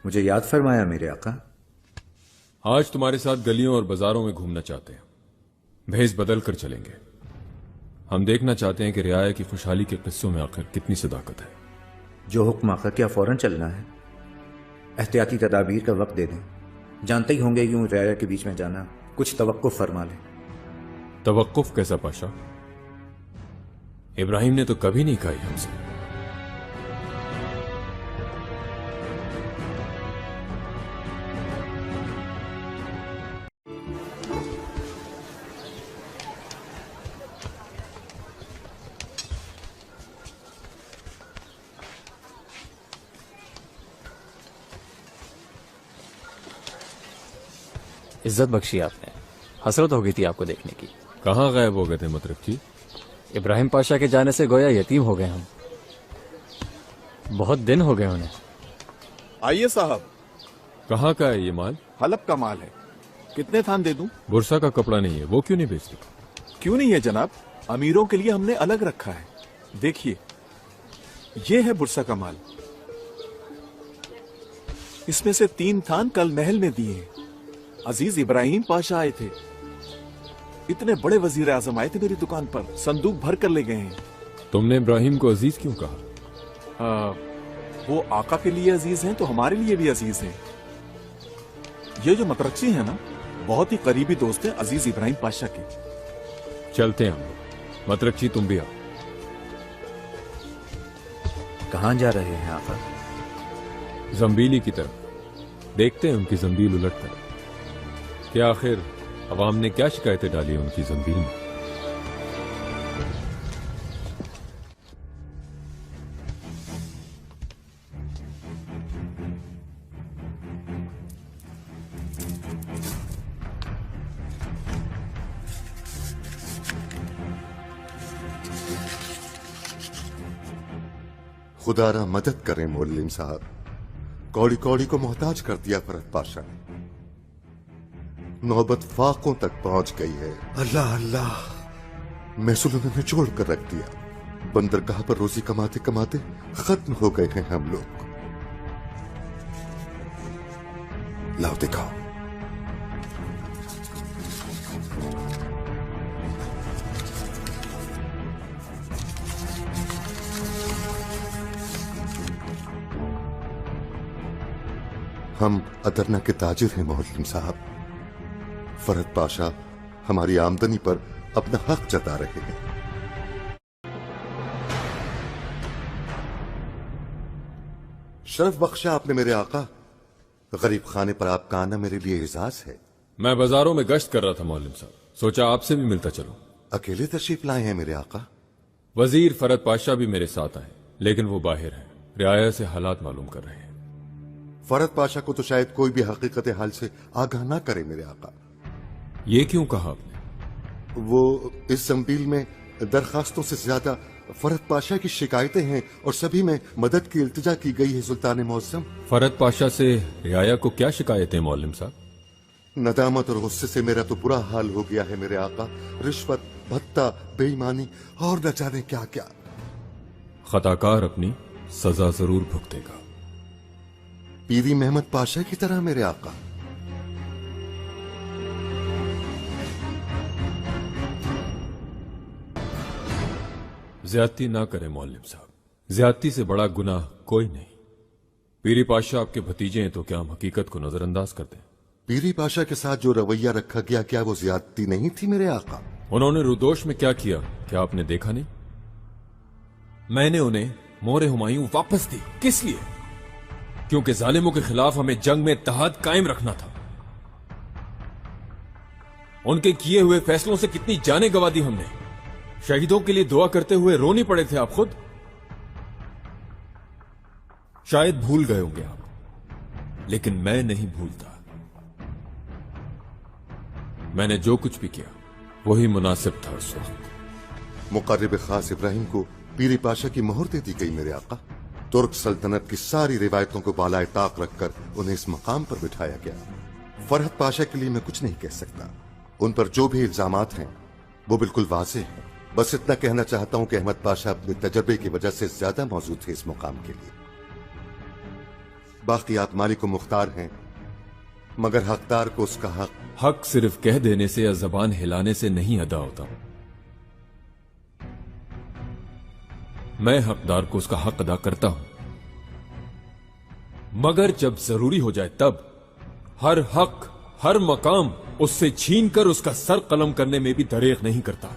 मुझे याद फरमाया मेरे आका। आज तुम्हारे साथ गलियों और बाजारों में घूमना चाहते हैं। भेस बदल कर चलेंगे। हम देखना चाहते हैं कि रियाया की खुशहाली के किस्सों में आखिर कितनी सदाकत है। जो हुक्म आका, क्या फौरन चलना है? एहतियाती तदाबीर का वक्त दे दें। जानते ही होंगे यूं रियाया के बीच में जाना, कुछ तवक्कुफ फरमा लें। तवक्कुफ कैसा पाशा? इब्राहिम ने तो कभी नहीं कहा हमसे। इज्जत बख्शी आपने, हसरत हो गई थी आपको देखने की। कहाँ गायब हो गए थे मतरफ जी? इब्राहिम पाशा के जाने से गोया यतीम हो गए हम। बहुत दिन हो गए उन्हें। आइए साहब। कहाँ का है ये माल? हलब का माल है। कितने थान दे दूं? बुरसा का कपड़ा नहीं है, वो क्यों नहीं बेचते? क्यों नहीं है जनाब, अमीरों के लिए हमने अलग रखा है। देखिए, ये है बुरसा का माल। इसमें से 3 थान कल महल में दिए हैं। अजीज इब्राहिम पाशा आए थे। इतने बड़े वजीर आजम आए थे मेरी दुकान पर, संदूक भर कर ले गए हैं। तुमने इब्राहिम को अजीज क्यों कहा? वो आका के लिए अजीज हैं तो हमारे लिए भी अजीज हैं। ये जो मतरक्सी है ना, बहुत ही करीबी दोस्त है अजीज इब्राहिम पाशा के। चलते हैं हम। मतरक्सी तुम भी आओ। कहाँ जा रहे हैं आका? जंबीली की तरफ। देखते हैं उनकी जंबील उलट कर। क्या आखिर अवाम ने क्या शिकायतें डाली उनकी जंबील में? खुदारा मदद करें मोल्लिम साहब, कौड़ी कौड़ी को मोहताज कर दिया फरहत पाशा ने। नौबत फाकों तक पहुंच गई है। अल्लाह अल्लाह, महसूल ने निचोड़ कर रख दिया। बंदरगाह पर रोजी कमाते कमाते खत्म हो गए हैं हम लोग। लाओ दिखाओ। हम अदरना के ताजिर हैं मोहल्लिम साहब। फरहत पाशा हमारी आमदनी पर अपना हक जता रहे हैं। शरफ बख्शा आपने मेरे आका। गरीब खाने पर आपका आना मेरे लिए एजाज है। मैं बाजारों में गश्त कर रहा था मौलवी साहब, सोचा आपसे भी मिलता चलूं। अकेले तशरीफ लाए हैं मेरे आका? वजीर फरहत पाशा भी मेरे साथ आए, लेकिन वो बाहर हैं, रियाया से हालात मालूम कर रहे हैं। फरहत पाशा को तो शायद कोई भी हकीकत हाल से आगाह ना करे मेरे आका। ये क्यों कहा आपने? वो इस जंबील में दरखास्तों से ज्यादा फरहत पाशा की शिकायतें हैं और सभी में मदद की इल्तिजा की गई है सुल्तान मौसम। फरहत पाशा से रियाया को क्या शिकायतें मौलवी साहब? नदामत और गुस्से से मेरा तो बुरा हाल हो गया है मेरे आका। रिश्वत, भत्ता, बेईमानी और न जाने क्या क्या। खताकार अपनी सजा जरूर भुगतेगा। पीरी मेहमद पाशा की तरह मेरे आका। ज्यादती ना करें मौलवी साहब, ज्यादती से बड़ा गुनाह कोई नहीं। पीरी पाशा आपके भतीजे हैं तो क्या हम हकीकत को नजरअंदाज कर दें? पीरी पाशा के साथ जो रवैया रखा गया, क्या वो ज्यादती नहीं थी मेरे आका? उन्होंने रुदोश में क्या किया, क्या आपने देखा नहीं? मैंने उन्हें मोरे हुमायूं वापस दी। किस लिए? क्योंकि जालिमों के खिलाफ हमें जंग में इत्तेहाद कायम रखना था। उनके किए हुए फैसलों से कितनी जानें गंवा दी हमने। शहीदों के लिए दुआ करते हुए रोनी पड़े थे आप खुद। शायद भूल गए होंगे आप, लेकिन मैं नहीं भूलता। मैंने जो कुछ भी किया वही मुनासिब था उस वक्त। मुकर्रिब खास इब्राहिम को पीरी पाशा की मोहर दे दी गई मेरे आका। तुर्क सल्तनत की सारी रिवायतों को बालाए ताक रखकर उन्हें इस मकाम पर बिठाया गया। फरहत पाशा के लिए मैं कुछ नहीं कह सकता। उन पर जो भी इल्जामात हैं वो बिल्कुल वाज़ेह हैं। बस इतना कहना चाहता हूं कि अहमद पाशा अपने तजर्बे की वजह से ज्यादा मौजूद थे इस मुकाम के लिए। बाकियात मालिक मुख्तार हैं, मगर हकदार को उसका हक हक सिर्फ कह देने से या जबान हिलाने से नहीं अदा होता। मैं हकदार को उसका हक अदा करता हूं, मगर जब जरूरी हो जाए तब हर हक, हर मकाम उससे छीन कर उसका सर कलम करने में भी दरेग नहीं करता।